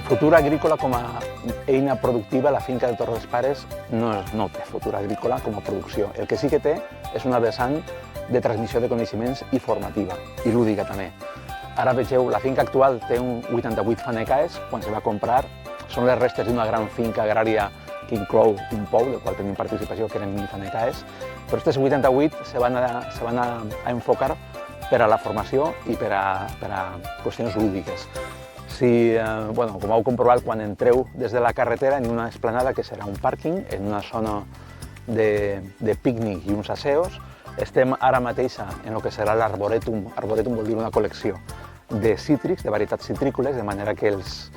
Futur agrícola com a eina productiva, la finca de Torres Pares no té futur agrícola com a producció. El que sí que té és una vessant de transmissió de coneixements i formativa, i lúdica també. Ara vegeu, la finca actual té un 88 fanecaes, quan se va comprar són les restes d'una gran finca agrària que inclou un pou, del qual tenim participació, que eren 1000 fanecaes, però aquests 88 se van a enfocar per a la formació i per a qüestions lúdiques. Com heu comprovat, quan entreu des de la carretera en una esplanada que serà un pàrquing, en una zona de pícnic i uns asseos, estem ara mateix en el que serà l'arborètum. Arborètum vol dir una col·lecció de cítrics, de varietats citrícoles, de manera que els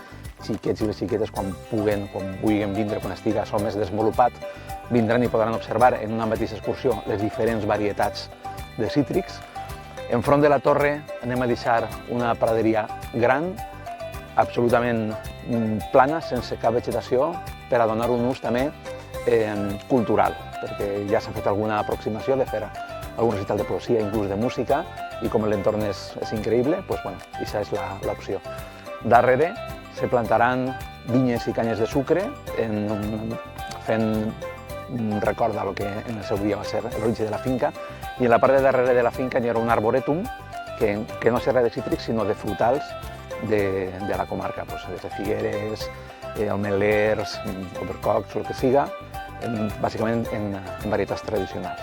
xiquets i les xiquetes, quan vulguin vindre, quan estigui això més desenvolupat, vindran i podran observar en una mateixa excursió les diferents varietats de cítrics. Enfront de la torre anem a deixar una praderia gran, absolutament plana, sense cap vegetació, per a donar un ús també cultural, perquè ja s'ha fet alguna aproximació de fer algun recital de poesia, inclús de música, i com l'entorn és increïble, aquesta és l'opció. Darrere se plantaran vinyes i canyes de sucre, fent un record del que en el seu dia va ser l'origen de la finca, i en la part de darrere de la finca hi haurà un arborètum que no serà de cítrics, sinó de frutals de la comarca, des de figueres, ametllers, albercocs, el que siga, bàsicament en varietats tradicionals.